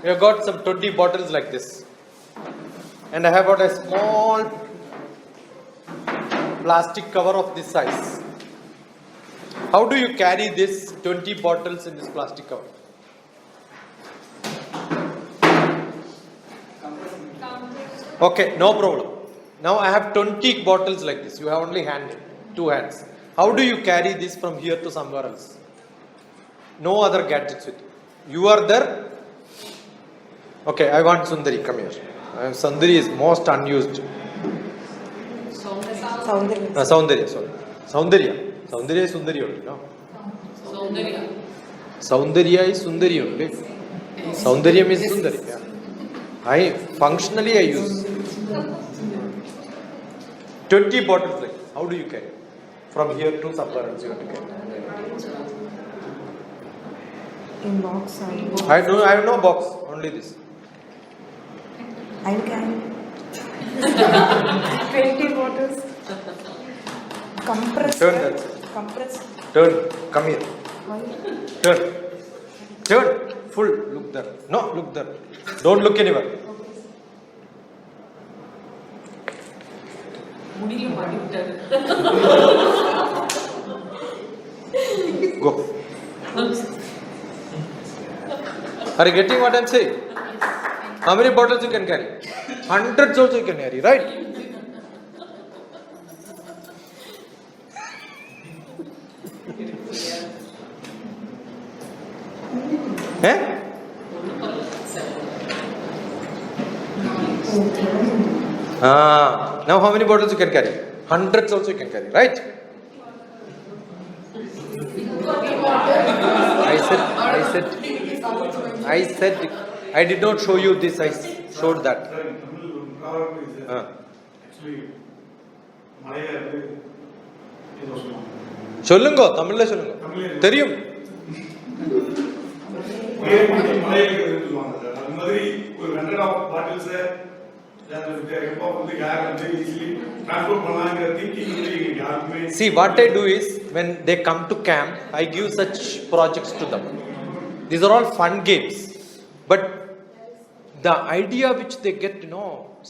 We have got some 20 bottles like this. And I have got a small plastic cover of this size. How do you carry this 20 bottles in this plastic cover? Okay, no problem. Now I have 20 bottles like this. You have only two hands. How do you carry this from here to somewhere else? No other gadgets with you. You are there. Okay, I want Sundari. Come here. Sundari is most unused. Soundarya. Sorry. Soundarya. Soundarya is Sundari only, no? Soundarya is Sundari only. Soundaryam is Sundari. Yeah. Functionally I use 20 bottles like this. How do you carry? From here to somewhere else you have to carry. In box. I have no box. Only this. I can. 20 bottles. Compressed. Turn that. Compressed. Turn. Come here. Why? Turn. Turn. Full. Look there. No, look there. Don't look anywhere. Go. Are you getting what I am saying? How many bottles you can carry? Hundreds also you can carry, right? Eh? Now how many bottles you can carry? Hundreds also you can carry, right? I said, I did not show you this, I showed that. சொல்லுங்க தமிழ்ல சொல்லுங்க தெரியும் See, what I do is when they come to camp, I give such projects to them. These are all fun games, but the idea which they get,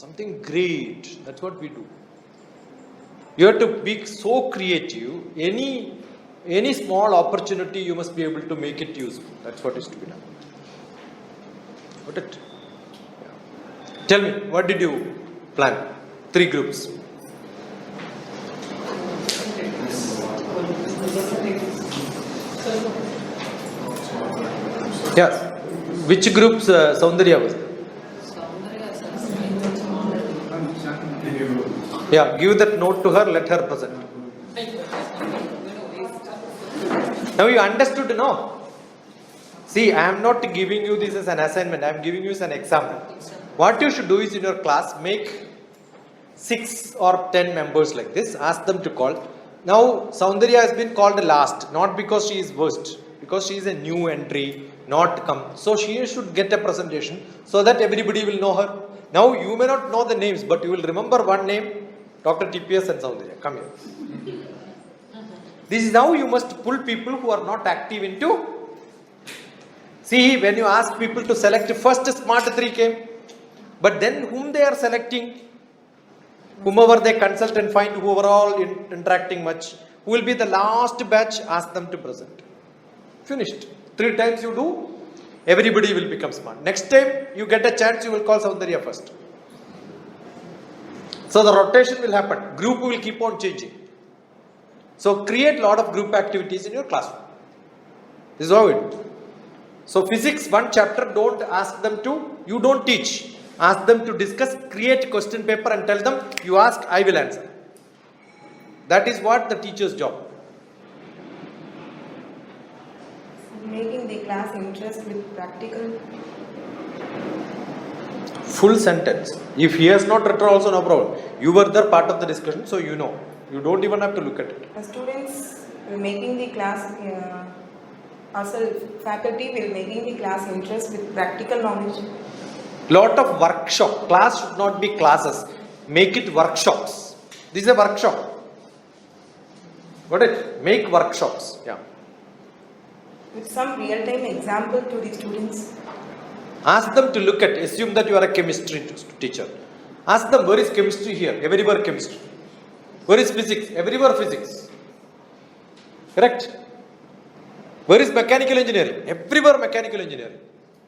something great. That's what we do. You have to be so creative. Any small opportunity, you must be able to make it useful. That's what is to be done. Got it? Tell me, what did you plan? 3 groups. Yes. Which groups Soundarya was? Yeah, give that note to her, let her present. Now you understood, no? See, I am not giving you this as an assignment, I am giving you as an example. What you should do is in your class, make 6 or 10 members like this, ask them to call. Now, Soundarya has been called last, not because she is worst, because she is a new entry, not come. So she should get a presentation so that everybody will know her. Now, you may not know the names, but you will remember one name, DrTPS and Soundarya. Come here. This is how you must pull people who are not active into. See, when you ask people to select, first smart 3 came. But then whom they are selecting? Whomever they consult and find who are all interacting much. Who will be the last batch, ask them to present. Finished. 3 times you do, everybody will become smart. Next time you get a chance, you will call Soundarya first. So the rotation will happen. Group will keep on changing. So create lot of group activities in your classroom. This is how it. So physics 1 chapter, don't ask them to, you don't teach. Ask them to discuss, create question paper and tell them, you ask, I will answer. That is what the teacher's job. Making the class interest with practical. Full sentence. If he has not written also, no problem. You were there part of the discussion, so you know. You don't even have to look at it. The students will making the class, also faculty will making the class interest with practical knowledge. Lot of workshop. Class should not be classes. Make it workshops. This is a workshop. Got it? Make workshops. Yeah. With some real-time example to the students. Ask them to look at, assume that you are a chemistry teacher. Ask them, where is chemistry here? Everywhere chemistry. Where is physics? Everywhere physics. Correct? Where is mechanical engineering? Everywhere mechanical engineering.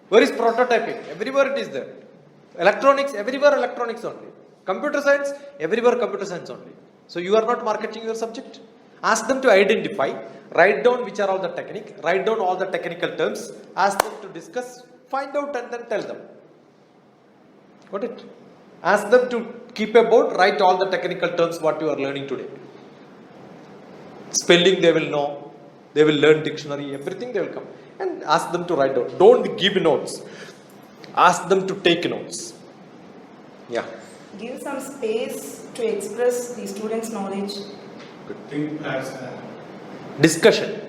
Where is prototyping? Everywhere it is there. Electronics, everywhere electronics only. Computer science, everywhere computer science only. So you are not marketing your subject. Ask them to identify, write down which are all the technique, write down all the technical terms, ask them to discuss, find out and then tell them. Got it? Ask them to keep a board, write all the technical terms what you are learning today. Spelling they will know, they will learn dictionary, everything they will come. And ask them to write down. Don't give notes. Ask them to take notes. Yeah. Give some space to express the students' knowledge. Think as Discussion,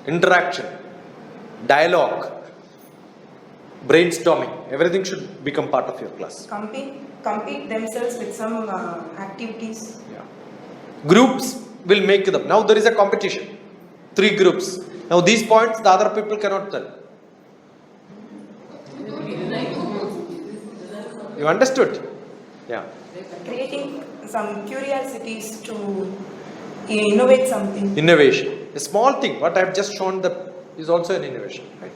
interaction, dialogue, brainstorming, everything should become part of your class. Compete themselves with some activities. Yeah. Groups will make them. Now there is a competition. 3 groups. Now these points the other people cannot tell. You understood? Yeah. Creating some curiosities to innovate something. Innovation. A small thing, what I have just shown is also an innovation. Right?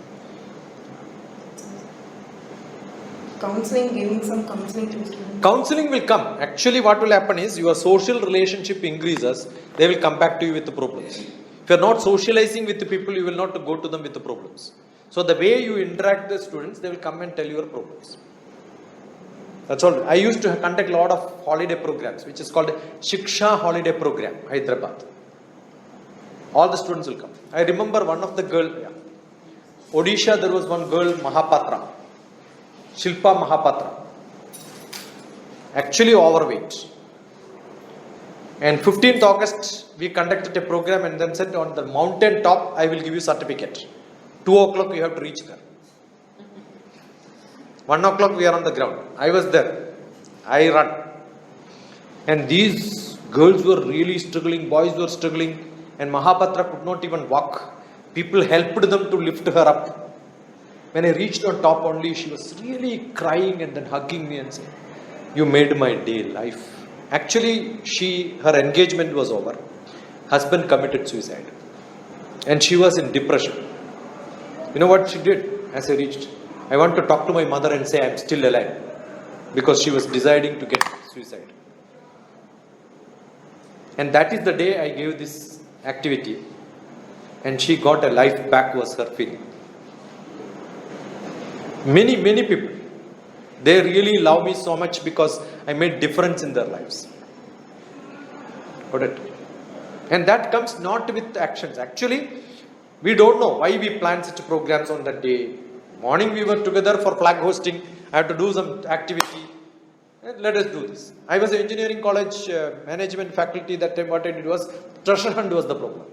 Counseling, giving some counseling to students. Counseling will come. Actually, what will happen is your social relationship increases. They will come back to you with the problems. If you are not socializing with the people, you will not go to them with the problems. So the way you interact with the students, they will come and tell your problems. That's all. I used to conduct a lot of holiday programs, which is called Shiksha Holiday Program, Hyderabad. All the students will come. I remember one of the girl, Odisha, there was one girl, Mahapatra, Shilpa Mahapatra, actually overweight. And 15th August, we conducted a program and then said on the mountain top, I will give you certificate. 2 o'clock you have to reach there. 1 o'clock we are on the ground. I was there. I run. And these girls were really struggling, boys were struggling, and Mahapatra could not even walk. People helped them to lift her up. When I reached on top only, she was really crying and then hugging me and saying, you made my day, life. Actually, her engagement was over. Husband committed suicide. And she was in depression. You know what she did as I reached? I want to talk to my mother and say I'm still alive. Because she was deciding to get suicide. And that is the day I gave this activity. And she got a life back was her feeling. Many people, they really love me so much because I made difference in their lives. Got it? And that comes not with actions. Actually, we don't know why we plan such programs on that day. Morning we were together for flag hosting. I had to do some activity. And let us do this. I was an engineering college management faculty that time. What I did was, treasure hunt was the problem.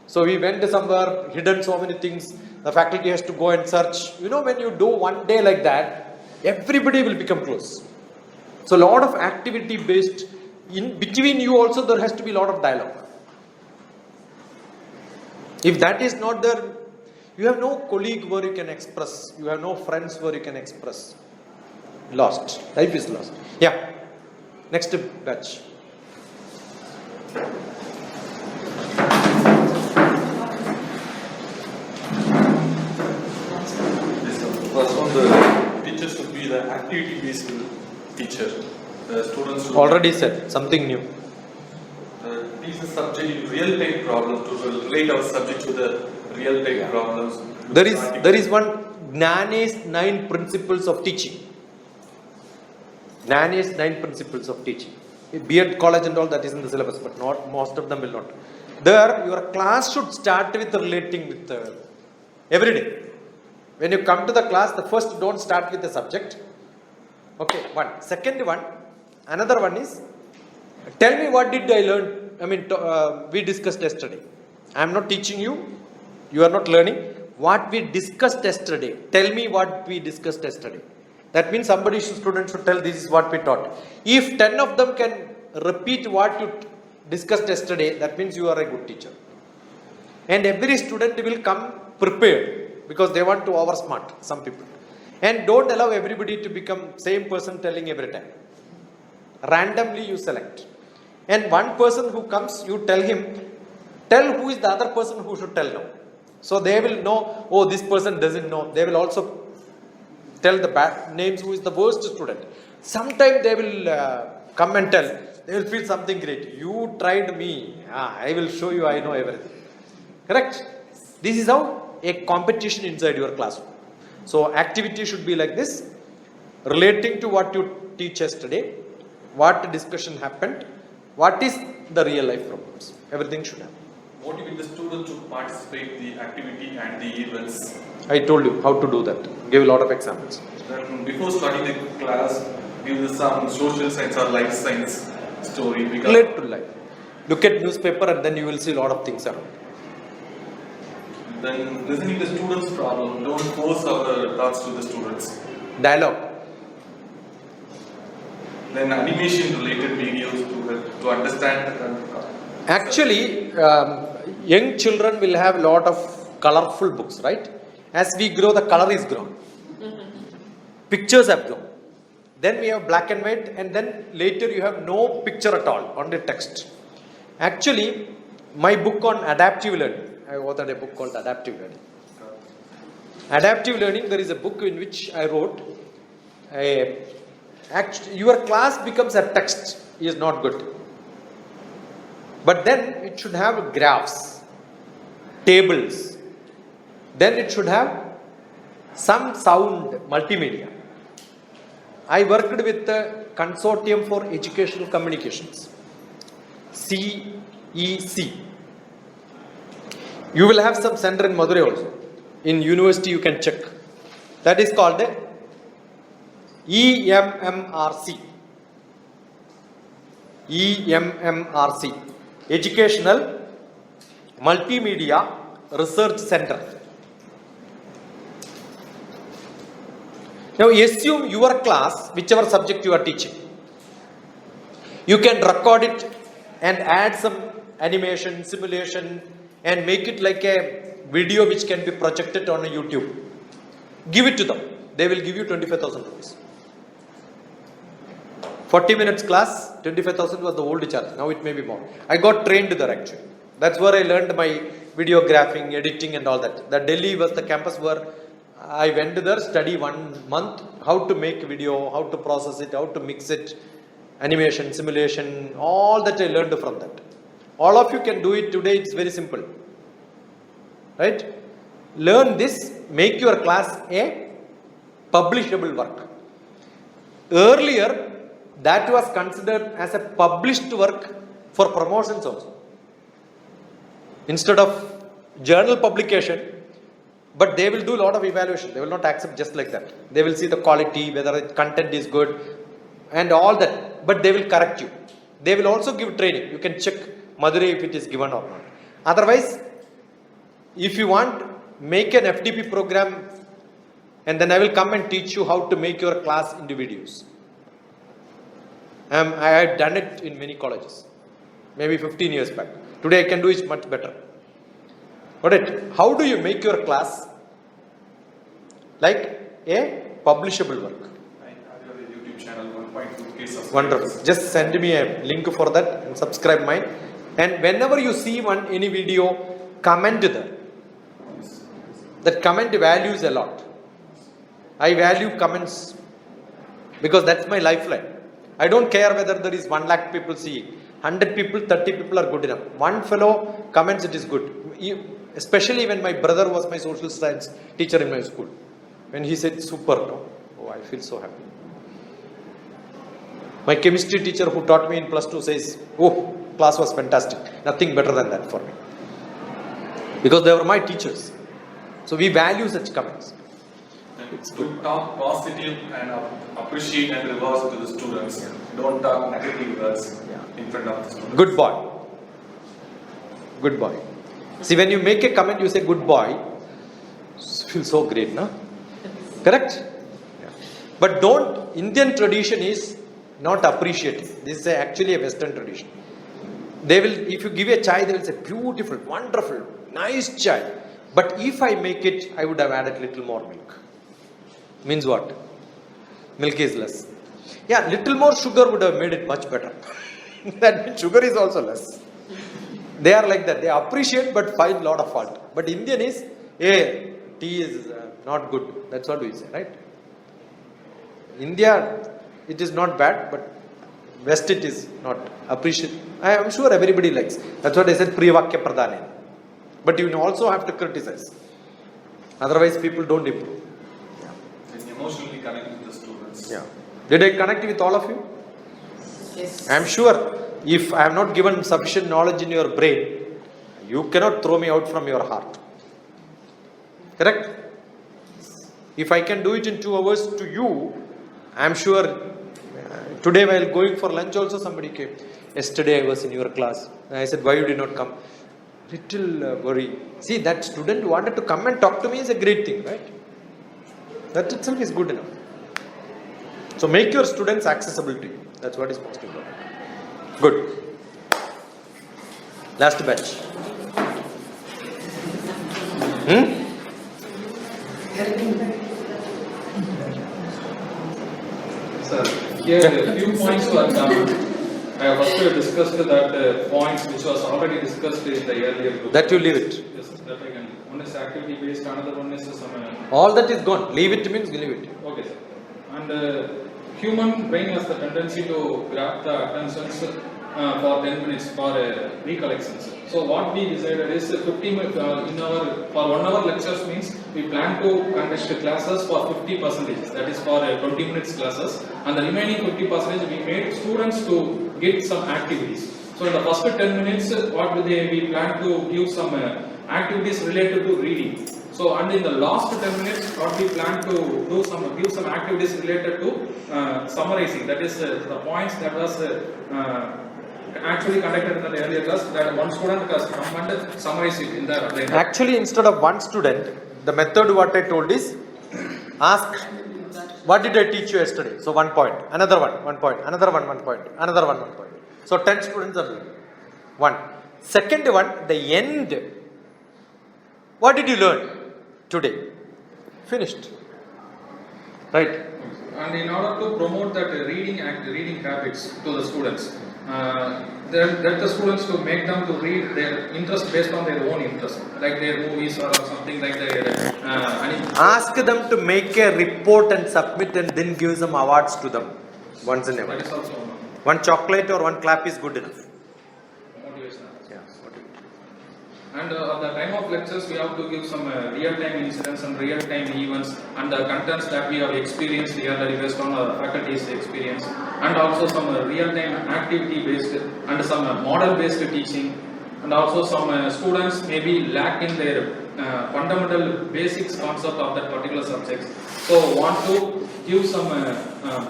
So we went somewhere, hidden so many things. The faculty has to go and search. You know, when you do one day like that, everybody will become close. So a lot of activity based, in between you also there has to be a lot of dialogue. If that is not there, you have no colleague where you can express. You have no friends where you can express. Lost. Life is lost. Yeah. Next batch. first one, the teachers should be the activity-based teacher. The students should Already said something new. teach the subject in real-time problems to relate our subject to the real-time problems. There is one Gnane's 9 principles of teaching. Gnane's 9 principles of teaching. B.Ed college and all that is in the syllabus, but not most of them will not. There, your class should start with relating with every day. When you come to the class, the first don't start with the subject. Okay, one. Second one, another one is, tell me what did I learn. I mean, we discussed yesterday. I am not teaching you. You are not learning. What we discussed yesterday. Tell me what we discussed yesterday. That means student should tell this is what we taught. If 10 of them can repeat what you discussed yesterday, that means you are a good teacher. And every student will come prepared because they want to outsmart some people. And don't allow everybody to become same person telling every time. Randomly you select. And one person who comes, you tell him, tell who is the other person who should tell now. So they will know, oh, this person doesn't know. They will also tell the bad names who is the worst student. Sometime they will come and tell. They will feel something great. You tried me. I will show you I know everything. Correct? This is how a competition inside your classroom. So activity should be like this. Relating to what you teach yesterday. What discussion happened. What is the real life problems. Everything should happen. Motivate the students to participate the activity and the events. I told you how to do that. Give a lot of examples. Then before starting the class, give us some social science or life science story. Relate to life. Look at newspaper and then you will see a lot of things around. Then listening to students' problem. Don't force our thoughts to the students. Dialogue. Then animation related videos to understand the Actually, young children will have a lot of colorful books, right? As we grow, the color is grown. Pictures have grown. Then we have black and white, and then later you have no picture at all, only text. Actually, my book on adaptive learning, I authored a book called Adaptive Learning. Adaptive learning, there is a book in which I wrote, your class becomes a text is not good. But then it should have graphs, tables. Then it should have some sound, multimedia. I worked with the Consortium for Educational Communications, CEC. You will have some center in Madurai also. In university you can check. That is called the EMMRC. EMMRC. Educational Multimedia Research Center. Now assume your class, whichever subject you are teaching, you can record it and add some animation, simulation and make it like a video which can be projected on a YouTube. Give it to them. They will give you 25,000 rupees. 40 minutes class, 25,000 was the old charge. Now it may be more. I got trained there actually. That's where I learned my videographing, editing and all that. The Delhi was the campus where I went there, study 1 month, how to make video, how to process it, how to mix it, animation, simulation, all that I learned from that. All of you can do it today, it's very simple. Right? Learn this, make your class a publishable work. Earlier, that was considered as a published work for promotions also. Instead of journal publication, but they will do a lot of evaluation. They will not accept just like that. They will see the quality, whether the content is good and all that. But they will correct you. They will also give training. You can check Madurai if it is given or not. Otherwise, if you want, make an FDP program and then I will come and teach you how to make your class into videos. I have done it in many colleges, maybe 15 years back. Today I can do it much better. Got it? How do you make your class like a publishable work? I have a YouTube channel, 1.2K subscribers. Wonderful. Just send me a link for that and subscribe mine. And whenever you see any video, comment there. That comment values a lot. I value comments because that's my lifeline. I don't care whether there is 1 lakh people seeing. 100 people, 30 people are good enough. One fellow comments it is good. Especially when my brother was my social science teacher in my school. When he said super, no? Oh, I feel so happy. My chemistry teacher who taught me in +2 says, oh, class was fantastic. Nothing better than that for me. Because they were my teachers. So we value such comments. It's good. Talk positive and appreciate and reward to the students. Yeah. Don't talk negative words in front of the students. Good boy. Good boy. See, when you make a comment, you say good boy. Feels so great, no? Correct? Yeah. But don't, Indian tradition is not appreciating. This is actually a Western tradition. They will, if you give a chai, they will say beautiful, wonderful, nice chai. But if I make it, I would have added little more milk. Means what? Milk is less. Yeah, little more sugar would have made it much better. That means sugar is also less. They are like that. They appreciate but find lot of fault. But Indian is, hey, tea is not good. That's what we say, right? India, it is not bad, but West it is not appreciated. I am sure everybody likes. That's what I said, Priyavakya Pradhane. But you also have to criticize. Otherwise, people don't improve. And emotionally connect with the students. Yeah. Did I connect with all of you? Yes. I am sure if I have not given sufficient knowledge in your brain, you cannot throw me out from your heart. Correct? If I can do it in 2 hours to you, I am sure today while going for lunch also somebody came. Yesterday I was in your class. And I said, why you did not come? Little worry. See, that student wanted to come and talk to me is a great thing, right? That itself is good enough. So make your students accessible to you. That's what is most important. Good. Last batch. Sir, here a few points were done. I have first discussed that points which was already discussed in the earlier group. That you leave it. Yes, that I can. One is activity based, another one is some. All that is gone. Leave it means leave it. Okay, sir. And human brain has the tendency to grab the attentions for 10 minutes for recollections. So what we decided is 50 minutes in our for 1 hour lectures means we plan to conduct classes for 50%. That is for 20 minutes classes, and the remaining 50% we made students to get some activities. So in the first 10 minutes, we plan to give some activities related to reading. So and in the last 10 minutes, what we plan to do give some activities related to summarizing. That is the points that was actually conducted in the earlier class. That one student has come and summarize it in the. Actually, instead of one student, the method what I told is ask, what did I teach you yesterday? So 1 point, another 1 point, another 1 point, another 1 point. So 10 students are doing 1. Second one, the end. What did you learn today? Finished. Right? And in order to promote that reading habits to the students, let the students to make them to read their interest based on their own interest, like their movies or something like that. Ask them to make a report and submit and then give some awards to them once in a while. That is also one chocolate or 1 clap is good enough. motivation. Yeah. And at the time of lectures, we have to give some real-time incidents and real-time events and the contents that we have experienced here that is based on faculty's experience, and also some real-time activity-based and some model-based teaching, and also some students may be lacking their fundamental basics concept of that particular subject. So want to give some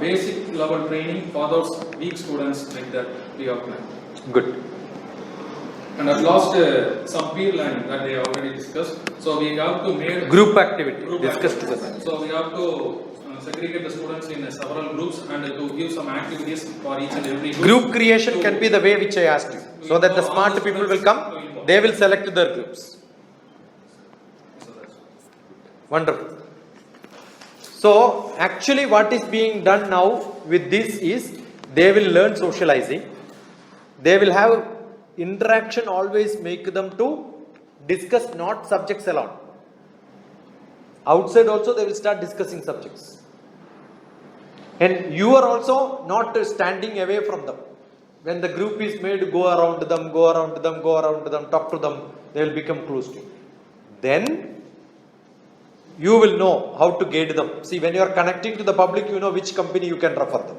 basic level training for those weak students like that we have planned. Good. And at last, some peer learning that they already discussed. So we have to make Group activity. Discuss together. So we have to segregate the students in several groups and to give some activities for each and every Group creation can be the way which I asked you. So that the smart people will come, they will select their groups. Wonderful. So actually what is being done now with this is they will learn socializing. They will have interaction, always make them to discuss not subjects alone. Outside also they will start discussing subjects. And you are also not standing away from them. When the group is made, go around them, talk to them, they will become close to you. Then you will know how to guide them. See, when you are connecting to the public, you know which company you can refer them.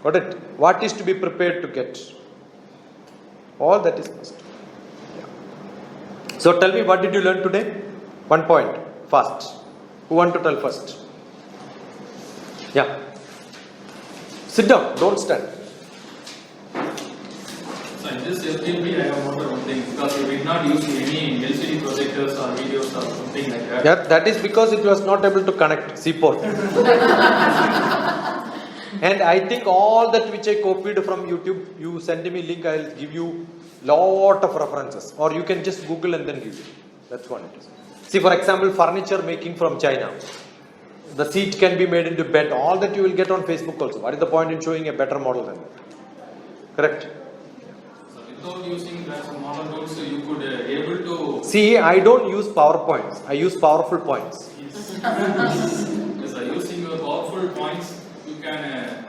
Got it? What is to be prepared to get? All that is must. Yeah. So tell me, what did you learn today? 1 point. Fast. Who want to tell first? Yeah. Sit down. Don't stand. So in this FTP, I have noted one thing, because we did not use any LCD projectors or videos or something like that. Yeah, that is because it was not able to connect seaport. And I think all that which I copied from YouTube, you send me link, I will give you lot of references. Or you can just Google and then give you. That's what it is. See, for example, furniture making from China. The seat can be made into bed. All that you will get on Facebook also. What is the point in showing a better model than that? Correct? So without using that model tools, you could able to. See, I don't use PowerPoints. I use powerful points. Yes, using your powerful points, you can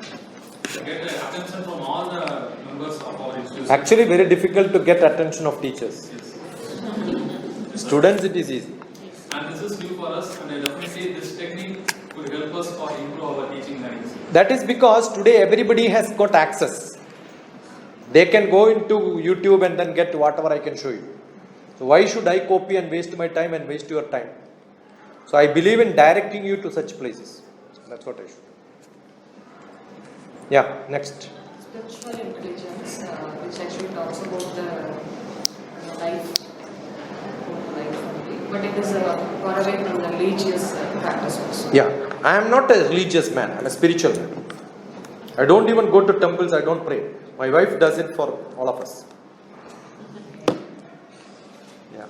get attention from all the members of our institution. Actually, very difficult to get attention of teachers. Yes. Students, it is easy. And this is new for us, and definitely this technique could help us for improve our teaching learning. That is because today everybody has got access. They can go into YouTube and then get whatever I can show you. So why should I copy and waste my time and waste your time? So I believe in directing you to such places. That's what I should do. Yeah, next. Spiritual intelligence, which actually talks about the life only, but it is far away from the religious practice also. Yeah, I am not a religious man, I am a spiritual man. I don't even go to temples, I don't pray. My wife does it for all of us. Yeah.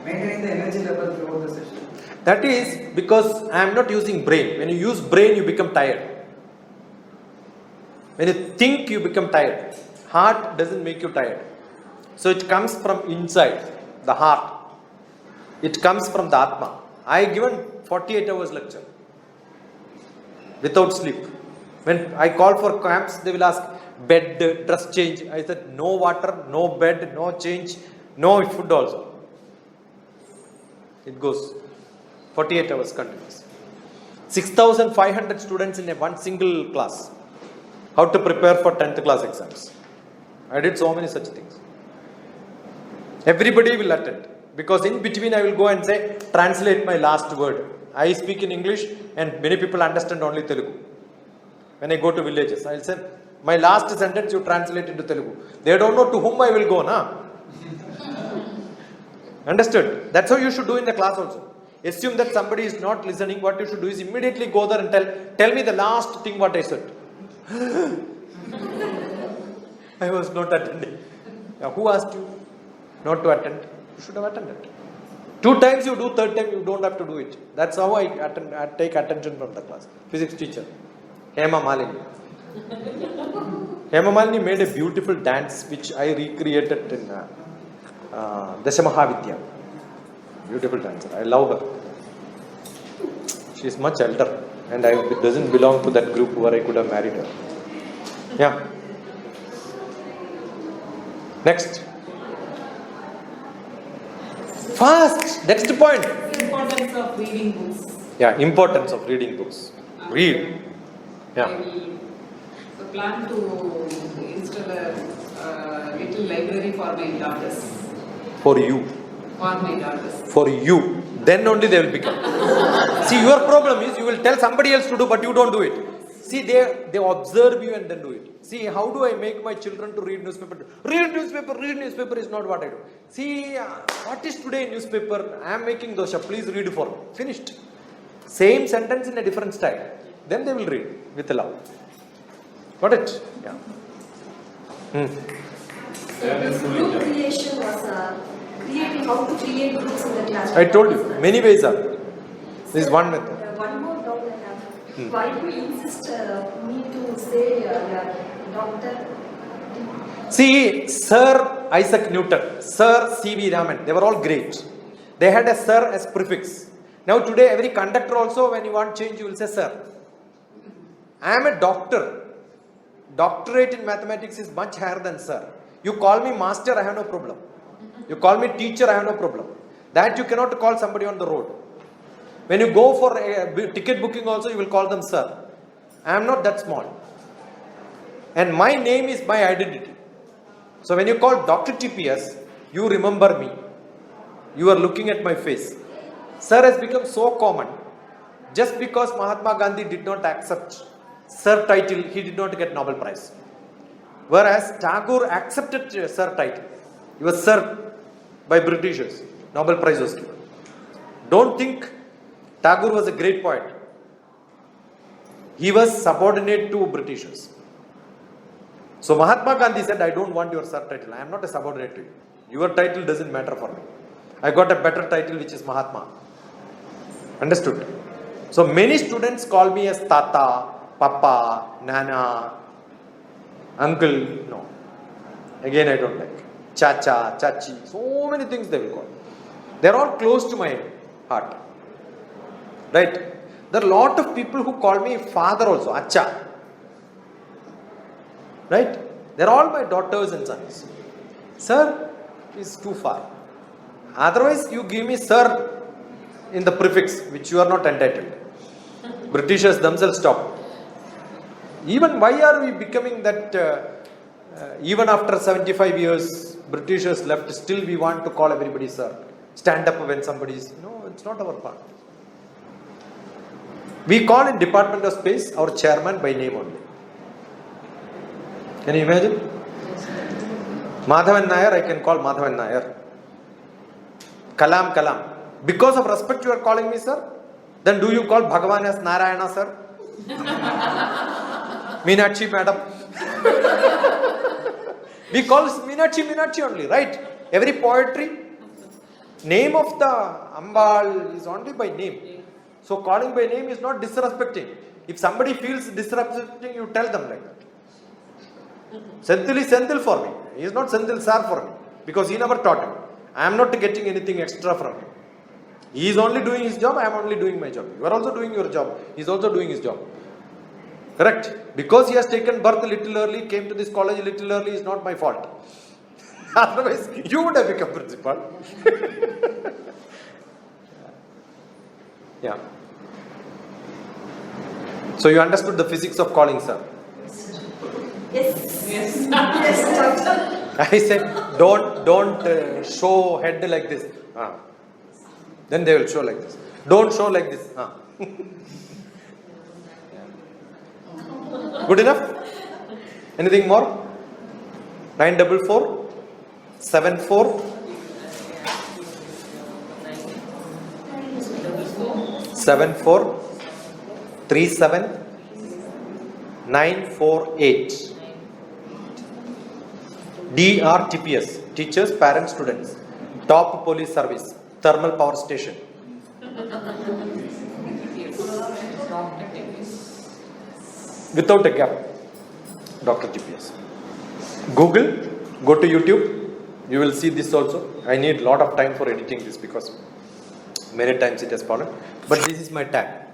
Maintaining the energy level throughout the session. That is because I am not using brain. When you use brain, you become tired. When you think, you become tired. Heart doesn't make you tired. So it comes from inside, the heart. It comes from the Atma. I given 48 hours lecture without sleep. When I call for camps, they will ask bed, dress change. I said no water, no bed, no change, no food also. It goes 48 hours continuous. 6,500 students in one single class. How to prepare for 10th class exams. I did so many such things. Everybody will attend. Because in between I will go and say, translate my last word. I speak in English and many people understand only Telugu. When I go to villages, I will say, my last sentence you translate into Telugu. They don't know to whom I will go, na? Understood? That's how you should do in the class also. Assume that somebody is not listening. What you should do is immediately go there and tell me the last thing what I said. I was not attending. Now, who asked you not to attend? You should have attended. 2 times you do, 3rd time you don't have to do it. That's how I take attention from the class. Physics teacher, Hema Malini. Hema Malini made a beautiful dance which I recreated in Dashamahavidya. Beautiful dancer. I love her. She is much elder and it doesn't belong to that group where I could have married her. Yeah. Next. Fast. Next point. Importance of reading books. Yeah, importance of reading books. Read. Yeah. So plan to install a little library for my daughters. For you. For my daughters. For you. Then only they will become. See, your problem is you will tell somebody else to do, but you don't do it. See, they observe you and then do it. See, how do I make my children to read newspaper? Read newspaper is not what I do. See, what is today in newspaper? I am making dosha, please read for me. Finished. Same sentence in a different style. Then they will read with love. Got it? Yeah. So this group creation was creating how to create groups in the classroom. I told you, many ways are. This is one method. One more doubt I have. Why do you insist me to say Dr. See, Sir Isaac Newton, Sir C.V. Raman, they were all great. They had a Sir as prefix. Now today every conductor also, when you want change, you will say Sir. I am a doctor. Doctorate in mathematics is much higher than Sir. You call me master, I have no problem. You call me teacher, I have no problem. That you cannot call somebody on the road. When you go for a ticket booking also, you will call them Sir. I am not that small. And my name is my identity. So when you call DrTPS, you remember me. You are looking at my face. Sir has become so common. Just because Mahatma Gandhi did not accept Sir title, he did not get Nobel Prize. Whereas Tagore accepted Sir title. He was Sir by Britishers. Nobel Prize was given. Don't think Tagore was a great poet. He was subordinate to Britishers. So Mahatma Gandhi said, I don't want your Sir title. I am not a subordinate to you. Your title doesn't matter for me. I got a better title which is Mahatma. Understood? So many students call me as Tata, Papa, Nana, Uncle. No. Again, I don't like. Chacha, Chachi. So many things they will call. They are all close to my heart. Right? There are a lot of people who call me father also, Acha. Right? They are all my daughters and sons. Sir is too far. Otherwise, you give me sir in the prefix, which you are not entitled. Britishers themselves stop. Even why are we becoming that, even after 75 years, Britishers left, still we want to call everybody sir. Stand up when somebody is, no, it's not our part. We call in Department of Space our chairman by name only. Can you imagine? Madhavan Nair, I can call Madhavan Nair. Kalam, Kalam. Because of respect you are calling me sir? Then do you call Bhagavan as Narayana sir? Meenakshi madam. We call Meenakshi only, right? Every poetry, name of the Ambal is only by name. So calling by name is not disrespecting. If somebody feels disrespecting, you tell them like that. Senthil is Senthil for me. He is not Senthil sir for me. Because he never taught him. I am not getting anything extra from him. He is only doing his job, I am only doing my job. You are also doing your job. He is also doing his job. Correct? Because he has taken birth a little early, came to this college a little early, is not my fault. Otherwise, you would have become principal. Yeah. So you understood the physics of calling sir? Yes. Yes. Yes, doctor. I said, don't show head like this. Then they will show like this. Don't show like this. Good enough? Anything more? 944 74 74 37 948. DrTPS, Teachers, Parents, Students. Top Police Service, Thermal Power Station. Without a gap, DrTPS. Google, go to YouTube, you will see this also. I need lot of time for editing this because many times it has fallen. But this is my tag.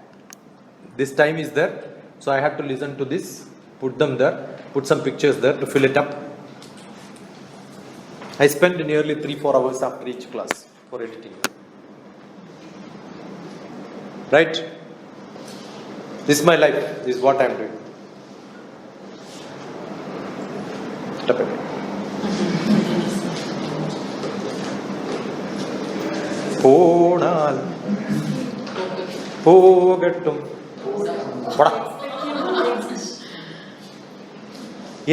This time is there, so I have to listen to this, put them there, put some pictures there to fill it up. I spent nearly 3-4 hours after each class for editing. Right? This is my life. This is what I am doing. Step away. Ponal Pogatum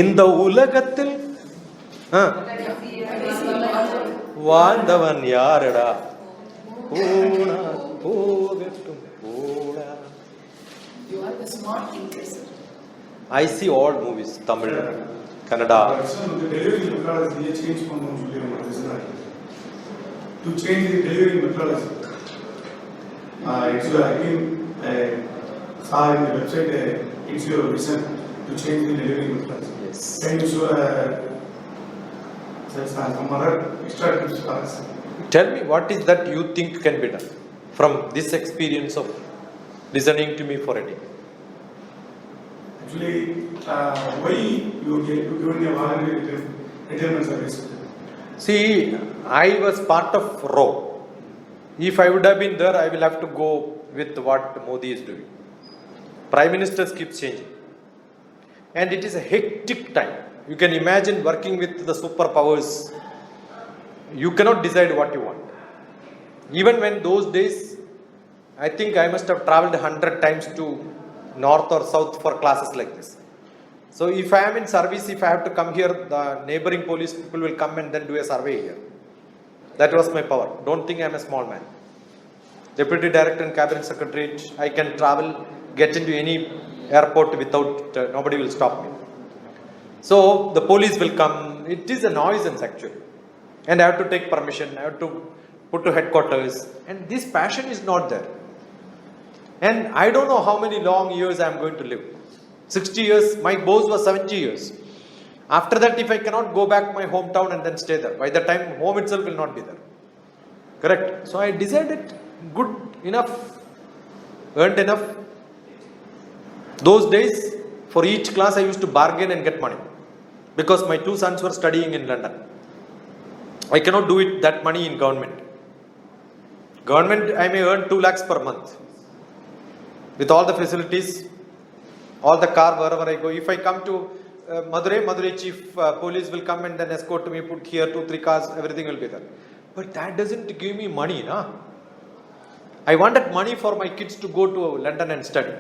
இந்த உலகத்தில் வாழ்ந்தவன் யாரடா போனால் போகட்டும் போடா. You are the smart thinker, sir. I see all movies, Tamil, Kannada. The delivery methodology change to change the delivery methodology. Actually, I saw in the website, it's your vision to change the delivery methodology. Yes. Can you show some other extra tips for us? Tell me, what is that you think can be done from this experience of listening to me for a day? Actually, why you given a voluntary retirement service? See, I was part of RO. If I would have been there, I will have to go with what Modi is doing. Prime Ministers keep changing. And it is a hectic time. You can imagine working with the superpowers. You cannot decide what you want. Even when those days, I think I must have traveled 100 times to north or south for classes like this. So if I am in service, if I have to come here, the neighboring police people will come and then do a survey here. That was my power. Don't think I am a small man. Deputy Director and Cabinet Secretary, I can travel, get into any airport without, nobody will stop me. So the police will come. It is a nuisance actually. And I have to take permission, I have to put to headquarters. And this passion is not there. And I don't know how many long years I am going to live. 60 years, my boss was 70 years. After that, if I cannot go back my hometown and then stay there, by the time home itself will not be there. Correct? So I decided good enough, earned enough. Those days, for each class I used to bargain and get money. Because my 2 sons were studying in London. I cannot do it that money in government. Government, I may earn 2 lakhs per month. With all the facilities, all the car wherever I go. If I come to Madurai chief police will come and then escort me, put here 2-3 cars, everything will be there. But that doesn't give me money, na? I wanted money for my kids to go to London and study.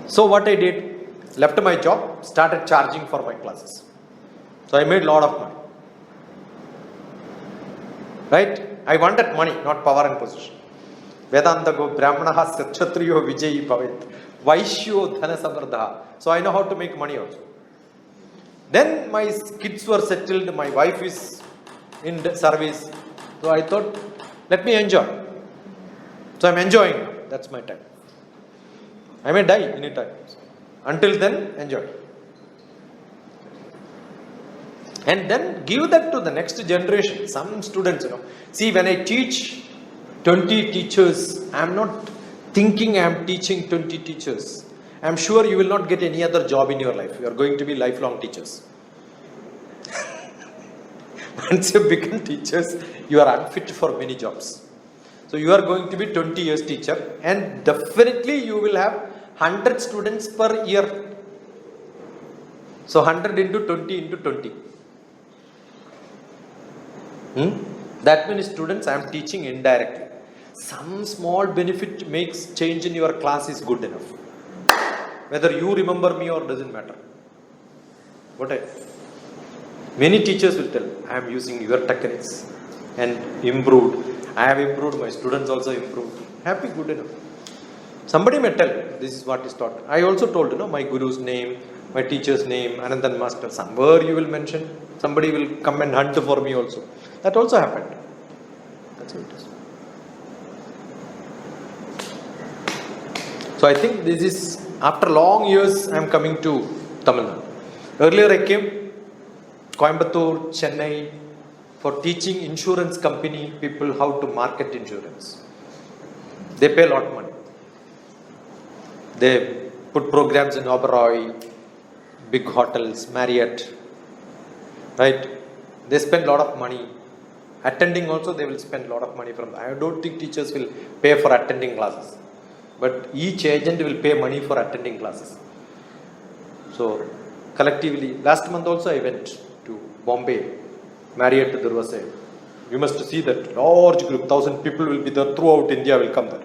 So what I did, left my job, started charging for my classes. So I made lot of money. Right? I wanted money, not power and position. Vedanta go brahmanaha sakshatriyo vijayi bhavet. Vaishyo dhana samardha. So I know how to make money also. Then my kids were settled, my wife is in service. So I thought, let me enjoy. So I'm enjoying now. That's my time. I may die anytime. Until then, enjoy. And then give that to the next generation. Some students, See, when I teach 20 teachers, I am not thinking I am teaching 20 teachers. I am sure you will not get any other job in your life. You are going to be lifelong teachers. Once you become teachers, you are unfit for many jobs. So you are going to be 20 years teacher, and definitely you will have 100 students per year. So 100 into 20 into 20. That many students I am teaching indirectly. Some small benefit makes change in your class is good enough. Whether you remember me or doesn't matter. Many teachers will tell, I am using your techniques and improved. I have improved, my students also improved. Happy, good enough. Somebody may tell, this is what is taught. I also told, my guru's name, my teacher's name, Anandan Master. Somewhere you will mention, somebody will come and hunt for me also. That also happened. That's how it is. So I think this is, after long years, I am coming to Tamil Nadu. Earlier I came, Coimbatore, Chennai, for teaching insurance company people how to market insurance. They pay a lot of money. They put programs in Oberoi, big hotels, Marriott, right? They spend a lot of money. Attending also, they will spend a lot of money from. I don't think teachers will pay for attending classes. But each agent will pay money for attending classes. So, collectively, last month also I went to Bombay, Marriott, there was you must see that large group, 1,000 people will be there throughout India will come there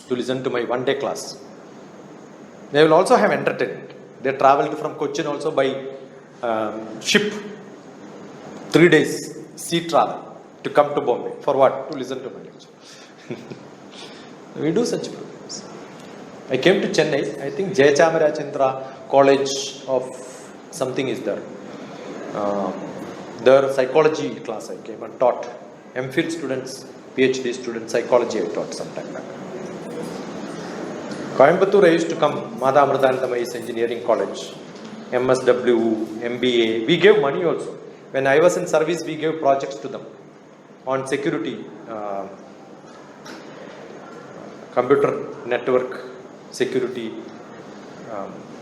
to listen to my one-day class. They will also have entertainment. They traveled from Cochin also by ship, 3 days sea travel to come to Bombay. For what? To listen to my lecture. We do such programs. I came to Chennai, I think Jayachamara College of something is there. Their psychology class I came and taught. MPhil students, PhD students, psychology I taught some time back. Coimbatore I used to come, Mada Amritanandamayi's Engineering College, MSW, MBA. We gave money also. When I was in service, we gave projects to them on security, computer network security,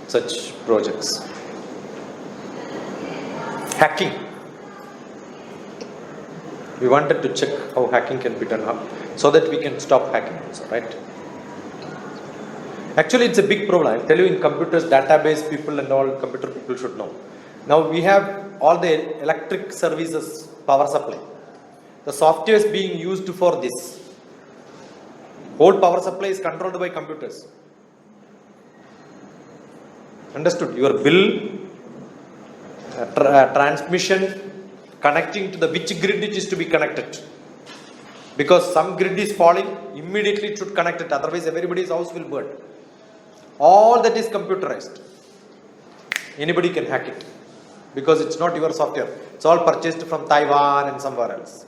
such projects. Hacking. We wanted to check how hacking can be done so that we can stop hacking also, right? Actually, it's a big problem. I'll tell you, in computers, database people and all computer people should know. Now we have all the electric services power supply. The software is being used for this. Whole power supply is controlled by computers. Understood? Your bill, transmission, connecting to the which grid it is to be connected. Because some grid is falling, immediately it should connect it. Otherwise, everybody's house will burn. All that is computerized. Anybody can hack it. Because it's not your software. It's all purchased from Taiwan and somewhere else.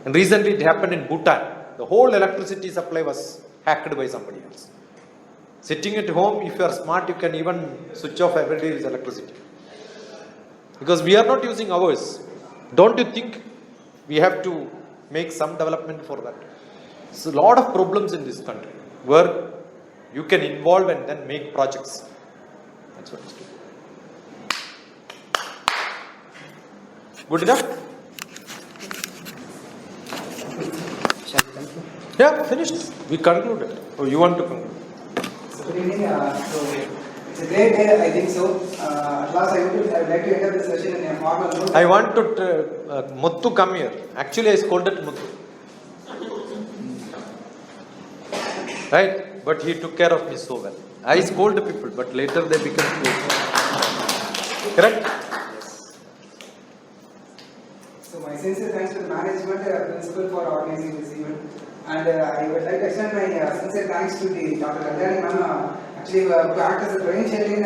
And recently it happened in Bhutan. The whole electricity supply was hacked by somebody else. Sitting at home, if you are smart, you can even switch off every day with electricity. Because we are not using ours. Don't you think we have to make some development for that? There's a lot of problems in this country where you can involve and then make projects. That's what it's doing. Good enough? Yeah, finished. We concluded. Oh, you want to conclude? So good evening. It's a great day, I think so. At last, I would like to end up the session in a formal note. I want to Muthu come here. Actually, I scolded Muthu. Right? But he took care of me so well. I scold people, but later they become close. Correct? So my sincere thanks to the management, principal for organizing this event. And I would like to extend my sincere thanks to the Dr. Kalyani ma'am, actually to act as a brainchild in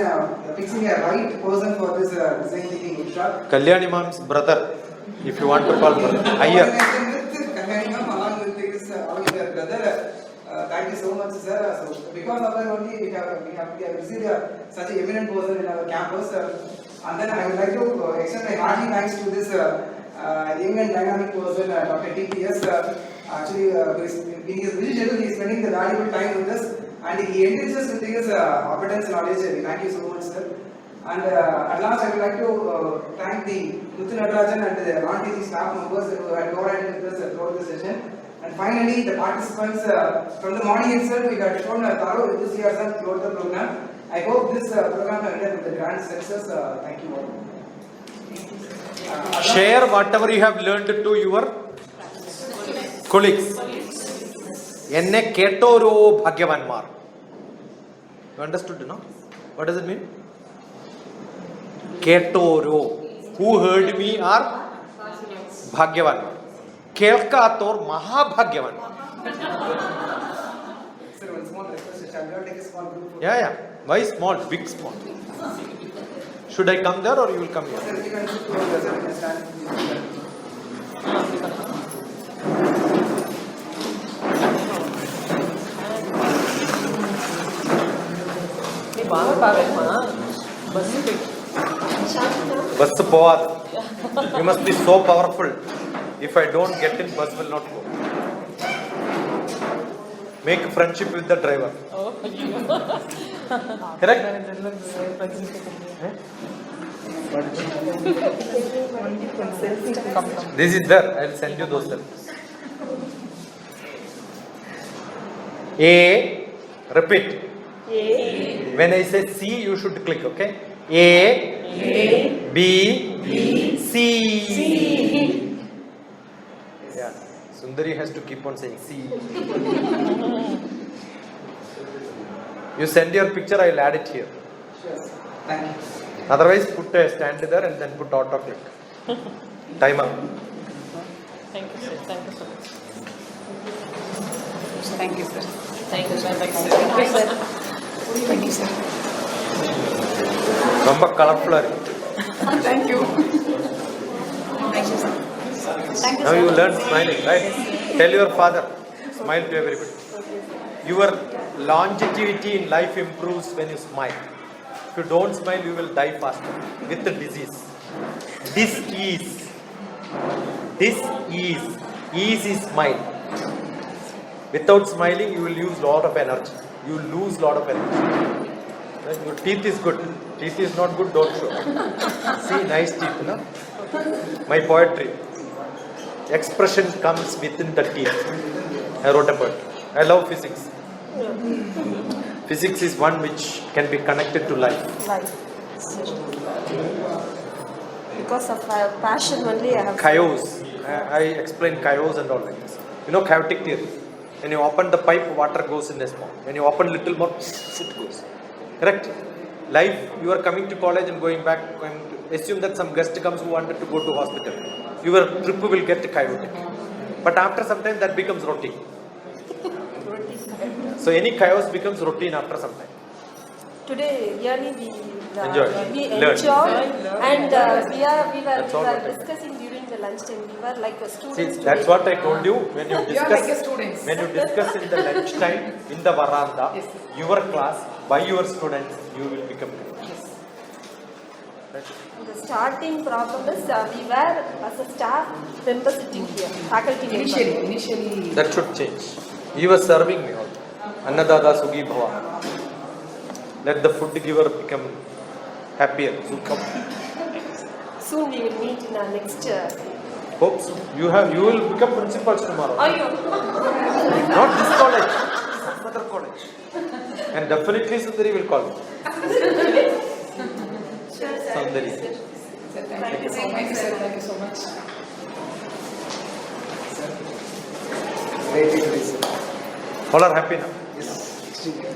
fixing a right person for this design thinking workshop. Kalyani ma'am's brother, if you want to call brother. Higher. Kalyani ma'am along with his her brother. Thank you so much, sir. So because of her only we have received such an eminent person in our campus. And then I would like to extend my hearty thanks to this young and dynamic person, DrTPS. Actually, in his busy schedule, he is spending the valuable time with us, and he enriches us with his abundance knowledge. Thank you so much, sir. And at last, I would like to thank the Muthu Natarajan and the non-teaching staff members who had coordinated with us throughout the session. And finally, the participants from the morning itself, we had shown a thorough enthusiasm throughout the program. I hope this program will end up with the grand success. Thank you all. Share whatever you have learned to your colleagues. Enne ketoro bhagyavanmar. You understood, no? What does it mean? Ketoro. Who heard me are bhagyavanmar. Kelkator mahabhagyavanmar. Sir, one small request. Shall we take a small group? Yeah. Why small? Big small. Should I come there or you will come here? Sir, you can sit together, sir. You can stand. Bus povad. You must be so powerful. If I don't get in, bus will not go. Make friendship with the driver. Correct? This is there. I will send you those selfies. A. Repeat. A. When I say C, you should click. Okay. A. B. C. Yeah. Sundari has to keep on saying C. You send your picture, I will add it here. Sure, sir. Thank you. Otherwise, put a stand there and then put autoclick. Timer. Thank you, sir. Thank you so much. Thank you, sir. Thank you, sir. Thank you, sir. Thank you, sir. Romba colorful. Thank you. Thank you, sir. Thank you, Now sir. you learn smiling, right? Tell your father, smile to everybody. Your longevity in life improves when you smile. If you don't smile, you will die faster with the disease. Ease is smile. Without smiling, you will use lot of energy. You will lose lot of energy. Right? Your teeth is good. Teeth is not good, don't show. See, nice teeth, no? My poetry. Expression comes within the teeth. I wrote a poetry. I love physics. Physics is one which can be connected to life. Because of my passion only I have. Chaos. I explain chaos and all like this. You know chaotic theory. When you open the pipe, water goes in a small. When you open little more, it goes. Correct? Life, you are coming to college and going back, and assume that some guest comes who wanted to go to hospital. Your trip will get chaotic. But after some time that becomes routine. So any chaos becomes routine after some time. Today, really we Enjoy. we Learn. enjoy and we That's all were what I- discussing during the the lunchtime. We were like a See, students. that's what I told you when you You are like a discuss. students. When you discuss in the lunch time in the veranda, Yes. your class by your students, you will become. Right? The starting problem is we were as a staff member sitting here, faculty member. Initially. That should change. He was serving me all. Annadada Sugi Bhava. Let the food giver become happier. Sukham. Soon we will meet in our next. Hope so. You will become principals tomorrow. Ayyo. Not this college, another college. And definitely Sundari will call you. Sundari. Thank you so much, sir. Thank you so much. Great, sir. All are happy now. Yes, extremely.